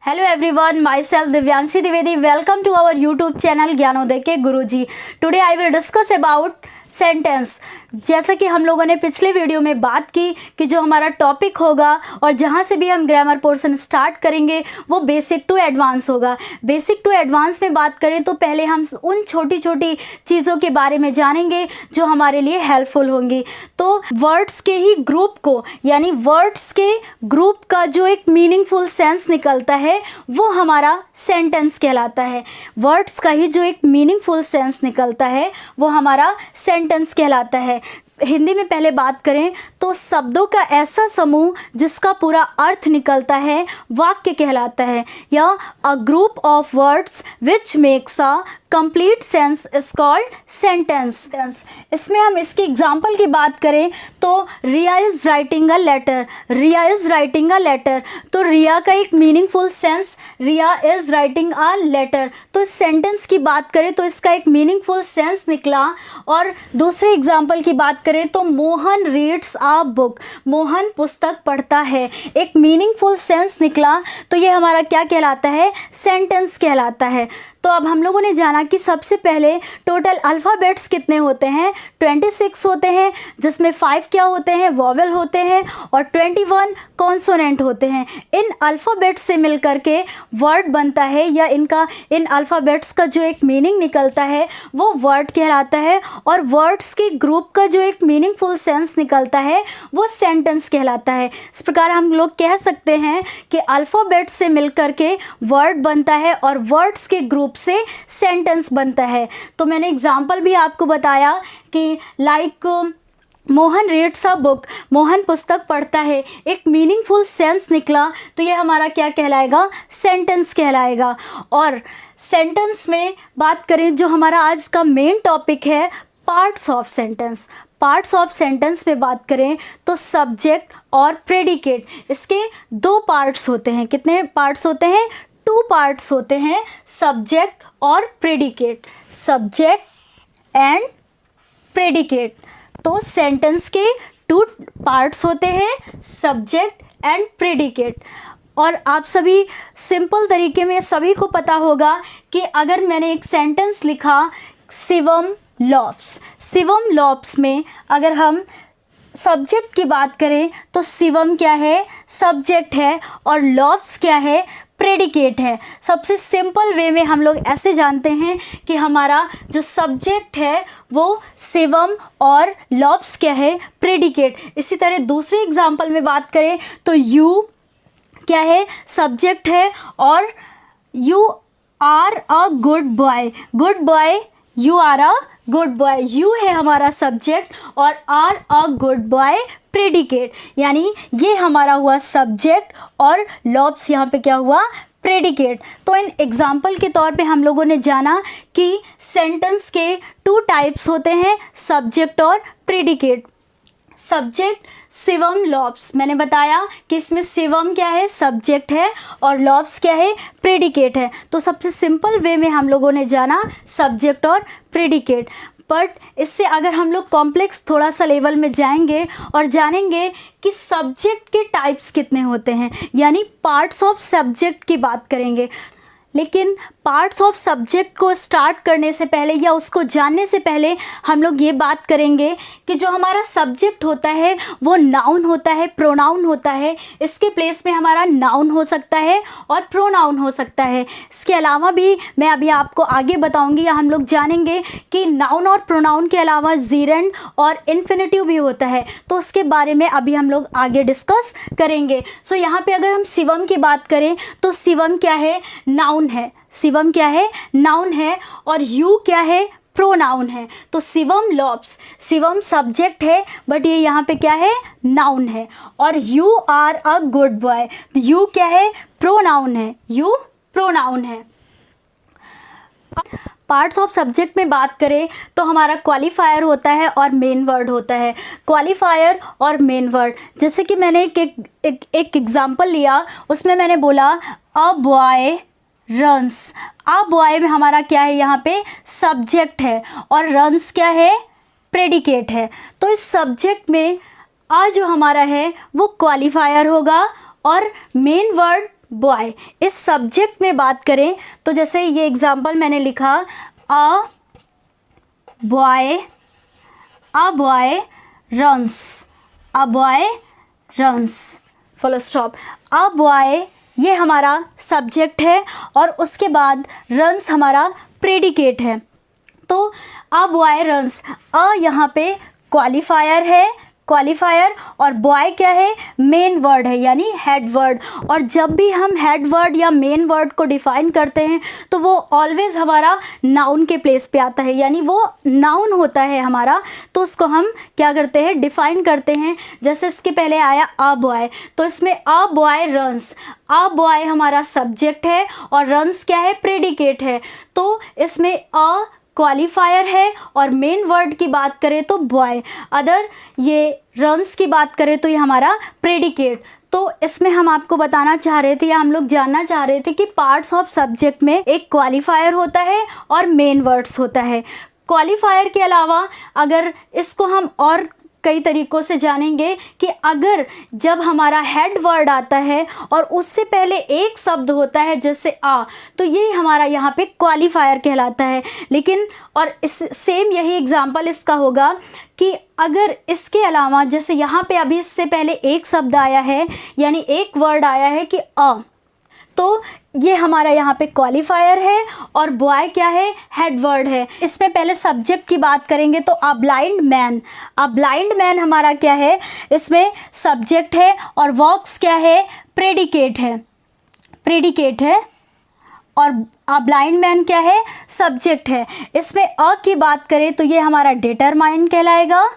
Hello everyone, myself Divyanshi Dwivedi. Welcome to our YouTube channel Gyanodaya के गुरुजी. Today I will discuss about sentence. जैसा कि हम लोगों ने पिछले वीडियो में बात की कि जो हमारा टॉपिक होगा और जहाँ से भी हम ग्रामर पोर्शन स्टार्ट करेंगे वो बेसिक टू एडवांस होगा. बेसिक टू एडवांस में बात करें तो पहले हम उन छोटी छोटी चीज़ों के बारे में जानेंगे जो हमारे लिए हेल्पफुल होंगी. तो वर्ड्स के ही ग्रुप को, यानी वर्ड्स के ग्रुप का जो एक मीनिंगफुल सेंस निकलता है वो हमारा सेंटेंस कहलाता है. वर्ड्स का ही जो एक मीनिंगफुल सेंस निकलता है वो हमारा सेंटेंस कहलाता है. हिंदी में पहले बात करें तो शब्दों का ऐसा समूह जिसका पूरा अर्थ निकलता है वाक्य कहलाता है, या a group of words which makes a complete sense is called sentence. इसमें हम इसकी एग्जाम्पल की बात करें तो Riya is writing a letter. Riya is writing a letter, तो रिया का एक meaningful sense Riya is writing a letter. तो इस सेंटेंस की बात करें तो इसका एक मीनिंगफुल सेंस निकला. और दूसरे एग्जाम्पल की बात करें तो Mohan reads a book. Mohan पुस्तक पढ़ता है, एक मीनिंगफुल सेंस निकला. तो ये हमारा क्या कहलाता है? सेंटेंस कहलाता है. तो अब हम लोगों ने जाना कि सबसे पहले टोटल अल्फ़ाबेट्स कितने होते हैं. 26 होते हैं, जिसमें 5 क्या होते हैं? वॉवेल होते हैं, और 21 कॉन्सोनेंट होते हैं. इन अल्फ़ाबेट्स से मिल करके वर्ड बनता है, या इन अल्फ़ाबेट्स का जो एक मीनिंग निकलता है वो वर्ड कहलाता है. और वर्ड्स के ग्रुप का जो एक मीनिंगफुल सेंस निकलता है वो सेंटेंस कहलाता है. इस प्रकार हम लोग कह सकते हैं कि अल्फ़ाबेट्स से मिल करके वर्ड बनता है और वर्ड्स के ग्रुप से सेंटेंस बनता है. तो मैंने एग्जाम्पल भी आपको बताया कि like Mohan reads a book, Mohan पुस्तक पढ़ता है, एक मीनिंगफुल सेंस निकला. तो ये हमारा क्या कहलाएगा? सेंटेंस कहलाएगा. और सेंटेंस में बात करें, जो हमारा आज का मेन टॉपिक है parts of sentence. Parts of sentence में बात करें तो सब्जेक्ट और प्रेडिकेट, इसके 2 पार्ट्स होते हैं. कितने पार्ट्स होते हैं? 2 पार्ट्स होते हैं, सब्जेक्ट और प्रेडिकेट. Subject and predicate. तो सेंटेंस के 2 पार्ट्स होते हैं, सब्जेक्ट एंड प्रेडिकेट. और आप सभी सिंपल तरीके में सभी को पता होगा कि अगर मैंने एक सेंटेंस लिखा शिवम लव्स. शिवम लव्स में अगर हम सब्जेक्ट की बात करें तो शिवम क्या है? सब्जेक्ट है, और लव्स क्या है? प्रेडिकेट है. सबसे सिंपल वे में हम लोग ऐसे जानते हैं कि हमारा जो सब्जेक्ट है वो शिवम और लव्स क्या है? प्रेडिकेट. इसी तरह दूसरे एग्जाम्पल में बात करें तो यू क्या है? सब्जेक्ट है, और you are a good boy. Good boy, you are a good boy. You है हमारा सब्जेक्ट और are a good boy predicate. यानी ये हमारा हुआ सब्जेक्ट और लव्स यहाँ पे क्या हुआ? प्रेडिकेट. तो इन एग्जाम्पल के तौर पे हम लोगों ने जाना कि सेंटेंस के 2 टाइप्स होते हैं, सब्जेक्ट और प्रेडिकेट. सब्जेक्ट शिवम लव्स, मैंने बताया कि इसमें शिवम क्या है? सब्जेक्ट है, और लव्स क्या है? प्रेडिकेट है. तो सबसे सिंपल वे में हम लोगों ने जाना सब्जेक्ट और प्रेडिकेट. बट इससे अगर हम लोग कॉम्प्लेक्स थोड़ा सा लेवल में जाएंगे और जानेंगे कि सब्जेक्ट के टाइप्स कितने होते हैं, यानी पार्ट्स ऑफ सब्जेक्ट की बात करेंगे. लेकिन पार्ट्स ऑफ सब्जेक्ट को स्टार्ट करने से पहले या उसको जानने से पहले हम लोग ये बात करेंगे कि जो हमारा सब्जेक्ट होता है वो नाउन होता है, प्रोनाउन होता है. इसके प्लेस में हमारा नाउन हो सकता है और प्रोनाउन हो सकता है. इसके अलावा भी मैं अभी आपको आगे बताऊंगी, या हम लोग जानेंगे कि नाउन और प्रोनाउन के अलावा जीरेंड और इन्फिनेटिव भी होता है. तो उसके बारे में अभी हम लोग आगे डिस्कस करेंगे. सो यहाँ पे अगर हम शिवम की बात करें तो शिवम क्या है? नाउन है. शिवम क्या है? नाउन है. और यू क्या है? प्रोनाउन है. तो शिवम लव्स, शिवम सब्जेक्ट है, बट ये यहाँ पे क्या है? नाउन है. और you are a good boy, you क्या है? प्रोनाउन है. यू प्रोनाउन है. पार्ट्स ऑफ सब्जेक्ट में बात करें तो हमारा क्वालिफायर होता है और मेन वर्ड होता है. क्वालिफायर और मेन वर्ड, जैसे कि मैंने एक एग्जाम्पल लिया, उसमें मैंने बोला a boy runs. A boy में हमारा क्या है? यहाँ पे सब्जेक्ट है, और रन्स क्या है? प्रेडिकेट है. तो इस सब्जेक्ट में आ जो हमारा है वो क्वालिफायर होगा, और मेन वर्ड बॉय। इस सब्जेक्ट में बात करें तो जैसे ये एग्जाम्पल मैंने लिखा, a boy runs, a boy runs, full stop. A boy ये हमारा सब्जेक्ट है और उसके बाद रन्स हमारा प्रेडिकेट है। तो अ बॉय रन्स, अ यहाँ पे क्वालिफायर है, क्वालिफायर, और बॉय क्या है, मेन वर्ड है यानी हेड वर्ड। और जब भी हम हेड वर्ड या मेन वर्ड को डिफाइन करते हैं तो वो ऑलवेज हमारा नाउन के प्लेस पे आता है, यानी वो नाउन होता है हमारा, तो उसको हम क्या करते हैं, डिफाइन करते हैं। जैसे इसके पहले आया अ बॉय, तो इसमें a boy runs, a boy हमारा सब्जेक्ट है और रन्स क्या है, प्रेडिकेट है। तो इसमें अ क्वालिफायर है और मेन वर्ड की बात करें तो बॉय, अदर ये रन्स की बात करें तो ये हमारा प्रेडिकेट। तो इसमें हम आपको बताना चाह रहे थे या हम लोग जानना चाह रहे थे कि पार्ट्स ऑफ सब्जेक्ट में एक क्वालिफायर होता है और मेन वर्ड्स होता है। क्वालिफायर के अलावा अगर इसको हम और कई तरीक़ों से जानेंगे कि अगर जब हमारा हेड वर्ड आता है और उससे पहले एक शब्द होता है जैसे आ, तो ये हमारा यहाँ पे क्वालिफायर कहलाता है। लेकिन और इस सेम यही एग्जांपल इसका होगा कि अगर इसके अलावा जैसे यहाँ पे अभी इससे पहले एक शब्द आया है यानी एक वर्ड आया है कि अ, तो ये हमारा यहाँ पे क्वालिफायर है और बॉय क्या है, हेड वर्ड है। इसमें पहले सब्जेक्ट की बात करेंगे तो a blind man, a blind man हमारा क्या है, इसमें सब्जेक्ट है और वॉक्स क्या है, प्रेडिकेट है, प्रेडिकेट है, और अ ब्लाइंड मैन क्या है, सब्जेक्ट है। इसमें अ की बात करें तो ये हमारा डिटरमाइन कहलाएगा,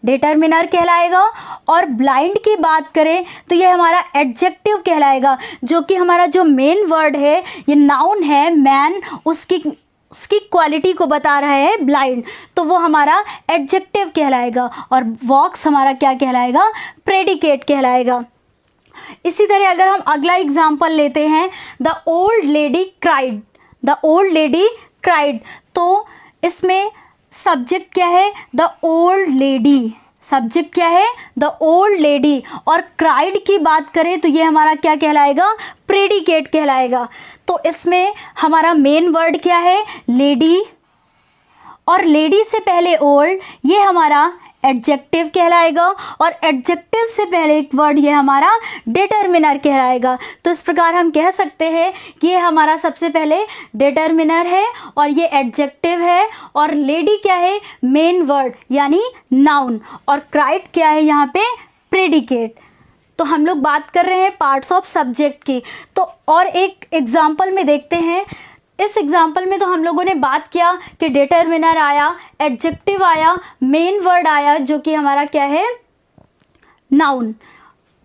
डिटर्मिनर कहलाएगा, और ब्लाइंड की बात करें तो ये हमारा एडजेक्टिव कहलाएगा, जो कि हमारा जो मेन वर्ड है ये नाउन है, मैन, उसकी क्वालिटी को बता रहा है ब्लाइंड, तो वो हमारा एडजेक्टिव कहलाएगा। और वॉक्स हमारा क्या कहलाएगा, प्रेडिकेट कहलाएगा। इसी तरह अगर हम अगला एग्जाम्पल लेते हैं, the old lady cried, the old lady cried, तो इसमें सब्जेक्ट क्या है, द ओल्ड लेडी, सब्जेक्ट क्या है, द ओल्ड लेडी, और क्राइड की बात करें तो ये हमारा क्या कहलाएगा, प्रेडिकेट कहलाएगा। तो इसमें हमारा मेन वर्ड क्या है, लेडी, और लेडी से पहले ओल्ड, ये हमारा एडजेक्टिव कहलाएगा, और एडजेक्टिव से पहले एक वर्ड ये हमारा डिटर्मिनर कहलाएगा। तो इस प्रकार हम कह सकते हैं कि ये हमारा सबसे पहले डिटर्मिनर है और ये एडजेक्टिव है, और लेडी क्या है, मेन वर्ड यानी नाउन, और क्राइड क्या है यहाँ पे, प्रेडिकेट। तो हम लोग बात कर रहे हैं पार्ट्स ऑफ सब्जेक्ट की। तो और एक एग्जाम्पल में देखते हैं। इस एग्जाम्पल में तो हम लोगों ने बात किया कि डिटरमिनर आया, एडजेक्टिव आया, मेन वर्ड आया जो कि हमारा क्या है, नाउन।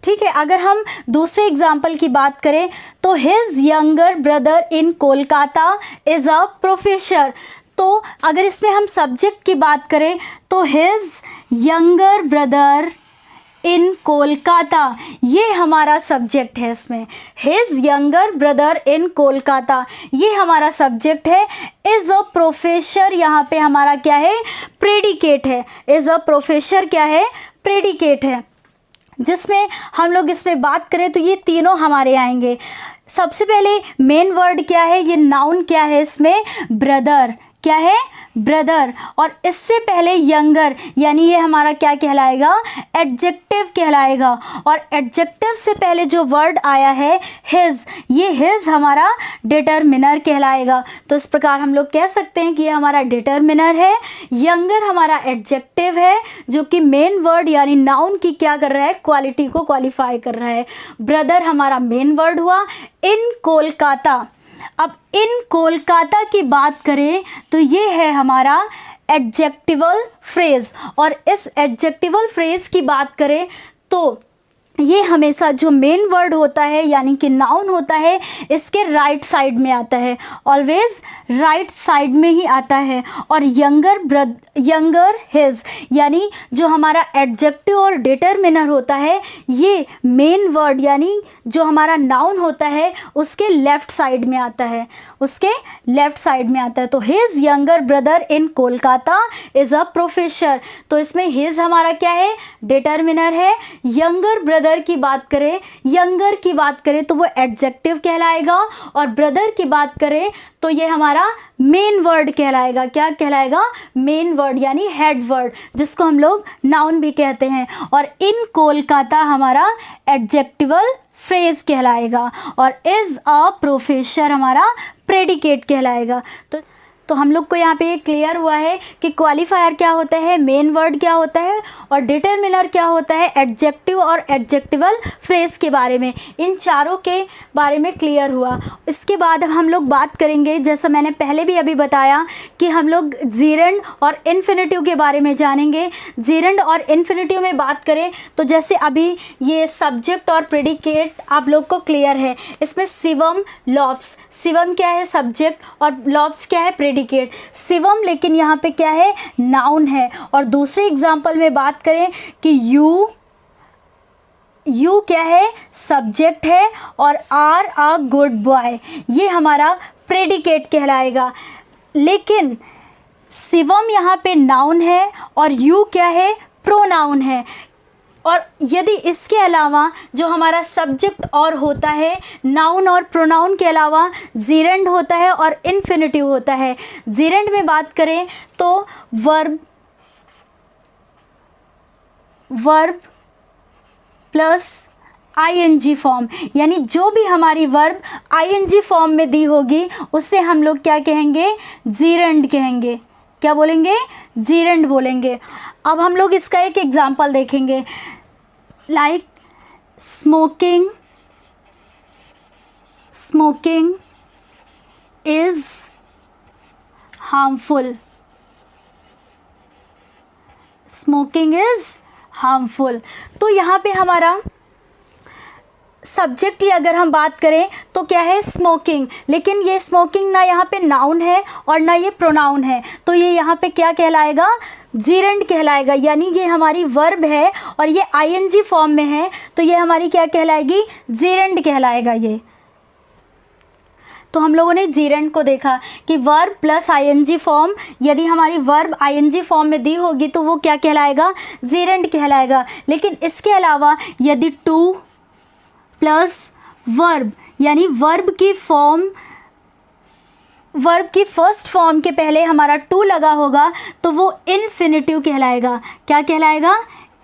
ठीक है, अगर हम दूसरे एग्जाम्पल की बात करें तो his younger brother in Kolkata is a professor. तो अगर इसमें हम सब्जेक्ट की बात करें तो his younger brother in Kolkata, ये हमारा सब्जेक्ट है। इसमें his younger brother in Kolkata, ये हमारा सब्जेक्ट है। इज़ अ प्रोफेसर यहाँ पे हमारा क्या है, प्रेडिकेट है। इज़ अ प्रोफेसर क्या है, प्रेडिकेट है। जिसमें हम लोग इसमें बात करें तो ये तीनों हमारे आएंगे। सबसे पहले मेन वर्ड क्या है, ये नाउन क्या है, इसमें ब्रदर क्या है, ब्रदर, और इससे पहले यंगर यानी ये हमारा क्या कहलाएगा, एडजेक्टिव कहलाएगा, और एडजेक्टिव से पहले जो वर्ड आया है हिज, ये हिज हमारा डिटरमिनर कहलाएगा। तो इस प्रकार हम लोग कह सकते हैं कि ये हमारा डिटरमिनर है, यंगर हमारा एडजेक्टिव है जो कि मेन वर्ड यानी नाउन की क्या कर रहा है, क्वालिटी को क्वालिफाई कर रहा है। ब्रदर हमारा मेन वर्ड हुआ। इन कोलकाता, अब इन कोलकाता की बात करें तो ये है हमारा एडजेक्टिवल फ्रेज, और इस एडजेक्टिवल फ्रेज की बात करें तो ये हमेशा जो मेन वर्ड होता है यानी कि नाउन होता है, इसके राइट साइड में आता है, ऑलवेज राइट साइड में ही आता है। और यंगर हिज यानी जो हमारा एडजेक्टिव और डिटरमिनर होता है, ये मेन वर्ड यानी जो हमारा नाउन होता है उसके लेफ़्ट साइड में आता है, उसके लेफ़्ट साइड में आता है। तो his younger brother in Kolkata is a professor, तो इसमें हिज हमारा क्या है, डिटरमिनर है, यंगर ब्रदर ब्रदर की बात करें, यंगर की बात करें तो वो एडजेक्टिव कहलाएगा, और ब्रदर की बात करें तो ये हमारा मेन वर्ड कहलाएगा। क्या कहलाएगा? मेन वर्ड यानी हेड वर्ड, जिसको हम लोग नाउन भी कहते हैं। और इन कोलकाता हमारा एडजेक्टिवल फ्रेज कहलाएगा, और इज़ अ प्रोफेसर हमारा प्रेडिकेट कहलाएगा। तो हम लोग को यहाँ पे ये क्लियर हुआ है कि क्वालिफायर क्या होता है, मेन वर्ड क्या होता है, और डिटरमिनर क्या होता है, एडजेक्टिव और एडजेक्टिवल फ्रेज के बारे में। इन चारों के बारे में क्लियर हुआ। इसके बाद अब हम लोग बात करेंगे, जैसा मैंने पहले भी अभी बताया कि हम लोग जीरेंड और इन्फिनिटिव के बारे में जानेंगे। जीरेंड और इन्फिनिटिव में बात करें तो जैसे अभी ये सब्जेक्ट और प्रेडिकेट आप लोग को क्लियर है। इसमें शिवम लॉब्स, शिवम क्या है? सब्जेक्ट, और लॉब्स क्या है? प्रेडिकेट। शिवम लेकिन यहाँ पे क्या है? नाउन है। और दूसरे एग्जाम्पल में बात करें कि यू क्या है? सब्जेक्ट है, और आर अ गुड बॉय ये हमारा प्रेडिकेट कहलाएगा। लेकिन शिवम यहाँ पे नाउन है और यू क्या है? प्रोनाउन है। और यदि इसके अलावा जो हमारा सब्जेक्ट और होता है, नाउन और प्रोनाउन के अलावा जीरेंड होता है और इन्फिनिटिव होता है। जीरेंड में बात करें तो वर्ब प्लस आईएनजी फॉर्म, यानी जो भी हमारी वर्ब आईएनजी फॉर्म में दी होगी उसे हम लोग क्या कहेंगे? जीरेंड कहेंगे। क्या बोलेंगे? जीरेंड बोलेंगे। अब हम लोग इसका एक एग्जाम्पल देखेंगे, like smoking is harmful. Smoking is harmful. तो यहाँ पे हमारा सब्जेक्ट की अगर हम बात करें तो क्या है? स्मोकिंग। लेकिन ये स्मोकिंग ना यहाँ पे नाउन है और ना ये प्रोनाउन है, तो ये यहाँ पे क्या कहलाएगा? जीरेंड कहलाएगा। यानी ये हमारी वर्ब है और ये आईएनजी फॉर्म में है, तो ये हमारी क्या कहलाएगी? जीरेंड कहलाएगा ये। तो हम लोगों ने जीरेंड को देखा कि वर्ब प्लस आईएनजी फॉर्म, यदि हमारी वर्ब आईएनजी फॉर्म में दी होगी तो वो क्या कहलाएगा? जीरेंड कहलाएगा। लेकिन इसके अलावा यदि टू प्लस वर्ब, यानी वर्ब की फर्स्ट फॉर्म के पहले हमारा टू लगा होगा तो वो इन्फिनिटिव कहलाएगा। क्या कहलाएगा?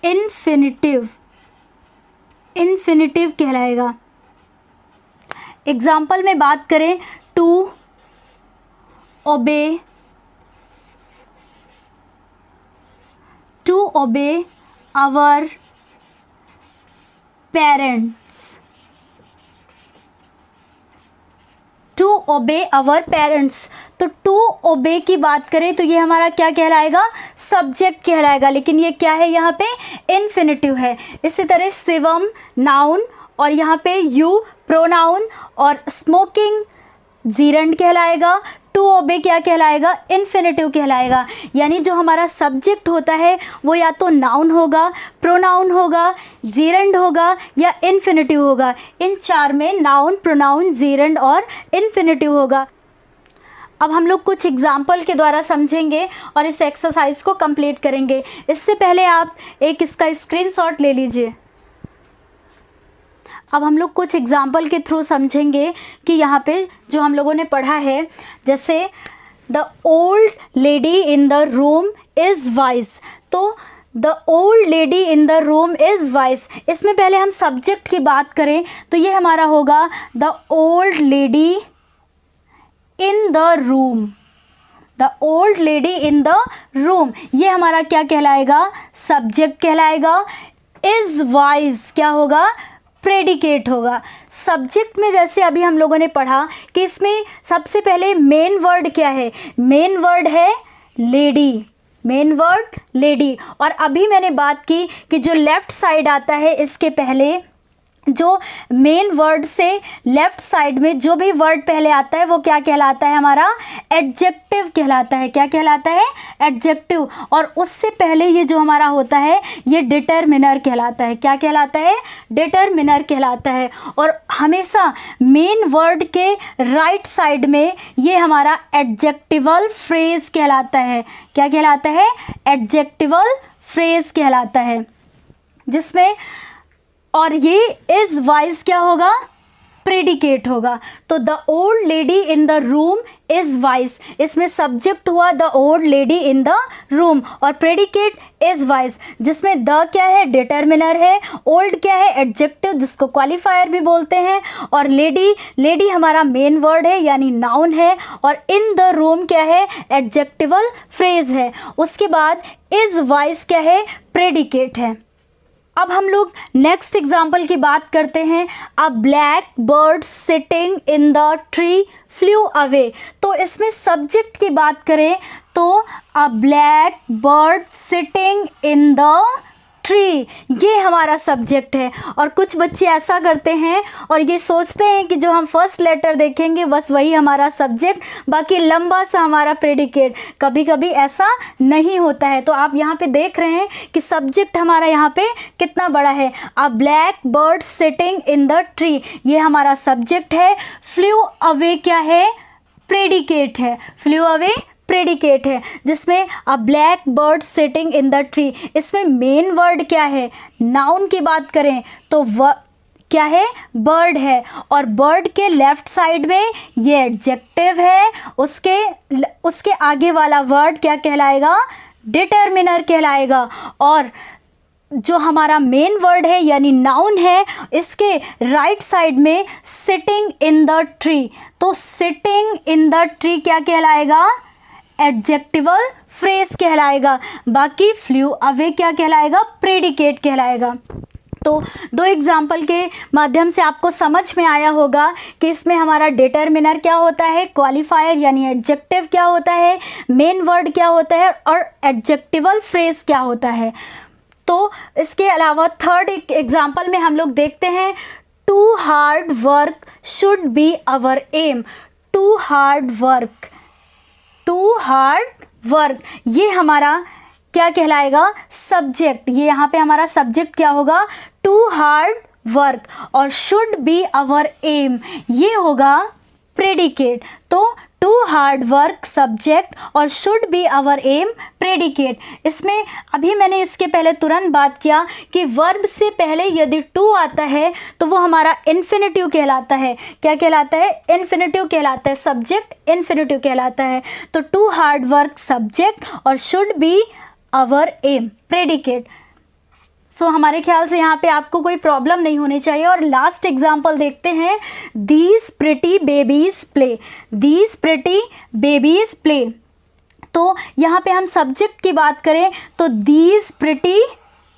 इन्फिनिटिव कहलाएगा। एग्जाम्पल में बात करें, to obey our parents. To obey our parents, तो टू ओबे की बात करें तो ये हमारा क्या कहलाएगा? सब्जेक्ट कहलाएगा। लेकिन ये क्या है? यहाँ पे इन्फिनिटिव है। इसी तरह शिवम नाउन, और यहाँ पे यू प्रोनाउन, और स्मोकिंग जीरेंड कहलाएगा। टू ओबे क्या कहलाएगा? इन्फिनिटिव कहलाएगा। यानी जो हमारा सब्जेक्ट होता है वो या तो नाउन होगा, प्रोनाउन होगा, जीरेंड होगा या इन्फिनिटिव होगा। इन चार में नाउन, प्रोनाउन, जीरेंड और इन्फिनिटिव होगा। अब हम लोग कुछ एग्जाम्पल के द्वारा समझेंगे और इस एक्सरसाइज को कंप्लीट करेंगे। इससे पहले आप एक इसका स्क्रीनशॉट ले लीजिए। अब हम लोग कुछ एग्जाम्पल के थ्रू समझेंगे कि यहाँ पे जो हम लोगों ने पढ़ा है, जैसे the old lady in the room is wise. तो the old lady in the room is wise, इसमें पहले हम सब्जेक्ट की बात करें तो ये हमारा होगा the old lady in the room. The old lady in the room ये हमारा क्या कहलाएगा? सब्जेक्ट कहलाएगा। इज़ वाइज क्या होगा? प्रेडिकेट होगा। सब्जेक्ट में जैसे अभी हम लोगों ने पढ़ा कि इसमें सबसे पहले मेन वर्ड क्या है? मेन वर्ड है लेडी। Main word lady. और अभी मैंने बात की कि जो लेफ़्ट साइड आता है इसके पहले, जो मेन वर्ड से लेफ़्ट साइड में जो भी वर्ड पहले आता है वो क्या कहलाता है? हमारा एडजेक्टिव कहलाता है। क्या कहलाता है? एडजेक्टिव। और उससे पहले ये जो हमारा होता है ये डिटरमिनर कहलाता है। क्या कहलाता है? डिटरमिनर कहलाता है। और हमेशा मेन वर्ड के राइट साइड में ये हमारा एडजेक्टिवल फ्रेज कहलाता है। क्या कहलाता है? एडजेक्टिवल फ्रेज कहलाता है, जिसमें और ये इज वाइज क्या होगा, प्रेडिकेट होगा। तो the old lady in the room is wise, इसमें सब्जेक्ट हुआ the old lady in the room और प्रेडिकेट इज वाइज, जिसमें द क्या है, डिटर्मिनर है, ओल्ड क्या है, एडजेक्टिव जिसको क्वालिफायर भी बोलते हैं, और लेडी हमारा मेन वर्ड है यानी नाउन है, और इन द रूम क्या है, एडजेक्टिवल फ्रेज है। उसके बाद इज वाइज क्या है, प्रेडिकेट है। अब हम लोग नेक्स्ट एग्जाम्पल की बात करते हैं। अ black bird sitting in the tree flu away. तो इसमें सब्जेक्ट की बात करें तो अ black bird sitting in the tree, ये हमारा सब्जेक्ट है। और कुछ बच्चे ऐसा करते हैं और ये सोचते हैं कि जो हम फर्स्ट लेटर देखेंगे बस वही हमारा सब्जेक्ट, बाकी लंबा सा हमारा प्रेडिकेट। कभी कभी ऐसा नहीं होता है। तो आप यहाँ पे देख रहे हैं कि सब्जेक्ट हमारा यहाँ पे कितना बड़ा है। अ black bird sitting in the tree, ये हमारा सब्जेक्ट है। फ्लू अवे क्या है, प्रेडिकेट है। फ्लू अवे प्रेडिकेट है, जिसमें अ black bird sitting in the tree, इसमें मेन वर्ड क्या है, नाउन की बात करें तो क्या है, बर्ड है। और बर्ड के लेफ्ट साइड में ये एडजेक्टिव है, उसके आगे वाला वर्ड क्या कहलाएगा, डिटर्मिनर कहलाएगा। और जो हमारा मेन वर्ड है यानी नाउन है, इसके राइट साइड में सिटिंग इन द ट्री, तो सिटिंग इन द ट्री क्या कहलाएगा, एडजेक्टिवल फ्रेज कहलाएगा। बाकी फ्लू अवे क्या कहलाएगा, प्रेडिकेट कहलाएगा। तो दो एग्जाम्पल के माध्यम से आपको समझ में आया होगा कि इसमें हमारा डिटर्मिनर क्या होता है, क्वालिफायर यानी एडजेक्टिव क्या होता है, मेन वर्ड क्या होता है और एडजेक्टिवल फ्रेज क्या होता है। तो इसके अलावा थर्ड एग्जाम्पल में हम लोग देखते हैं to hard work should be our aim. To hard work, to hard work, ये हमारा क्या कहलाएगा, सब्जेक्ट। ये यहाँ पे हमारा सब्जेक्ट क्या होगा, टू हार्ड वर्क। और शुड बी आवर एम, ये होगा प्रेडिकेट। तो टू हार्ड वर्क सब्जेक्ट और should be our aim predicate. इसमें अभी मैंने इसके पहले तुरंत बात किया कि वर्ब से पहले यदि टू आता है तो वो हमारा इन्फिनेटिव कहलाता है। क्या कहलाता है, इन्फिनेटिव कहलाता है, सब्जेक्ट इन्फिनेटिव कहलाता है। तो टू हार्ड वर्क सब्जेक्ट और should be our aim predicate. So हमारे ख्याल से यहाँ पे आपको कोई प्रॉब्लम नहीं होनी चाहिए। और लास्ट एग्जाम्पल देखते हैं, these pretty babies play. These pretty babies play, तो यहाँ पे हम सब्जेक्ट की बात करें तो दीज प्रिटी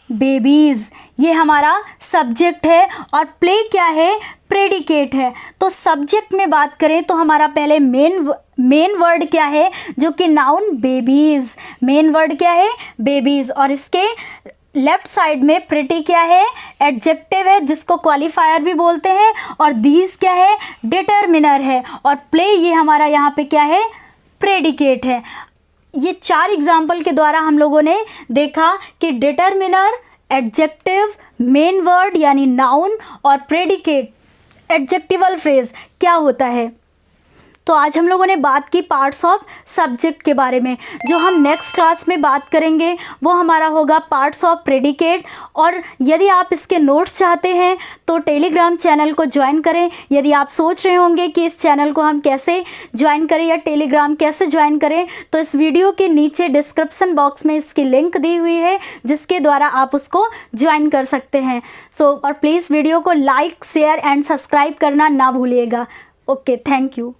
बेबीज, ये हमारा सब्जेक्ट है और प्ले क्या है, प्रेडिकेट है। तो सब्जेक्ट में बात करें तो हमारा पहले मेन वर्ड क्या है, जो कि नाउन बेबीज, मेन वर्ड क्या है, बेबीज। और इसके लेफ्ट साइड में प्रिटी क्या है, एडजेक्टिव है जिसको क्वालिफायर भी बोलते हैं। और दीज क्या है, डिटर्मिनर है। और प्ले ये हमारा यहाँ पे क्या है, प्रेडिकेट है। ये चार एग्जाम्पल के द्वारा हम लोगों ने देखा कि डिटर्मिनर, एडजेक्टिव, मेन वर्ड यानी नाउन और प्रेडिकेट एडजेक्टिवल फ्रेज क्या होता है। तो आज हम लोगों ने बात की पार्ट्स ऑफ सब्जेक्ट के बारे में। जो हम नेक्स्ट क्लास में बात करेंगे वो हमारा होगा पार्ट्स ऑफ प्रेडिकेट। और यदि आप इसके नोट्स चाहते हैं तो टेलीग्राम चैनल को ज्वाइन करें। यदि आप सोच रहे होंगे कि इस चैनल को हम कैसे ज्वाइन करें या टेलीग्राम कैसे ज्वाइन करें, तो इस वीडियो के नीचे डिस्क्रिप्शन बॉक्स में इसकी लिंक दी हुई है जिसके द्वारा आप उसको ज्वाइन कर सकते हैं। और प्लीज़ वीडियो को लाइक, शेयर एंड सब्सक्राइब करना ना भूलिएगा। Okay, thank you.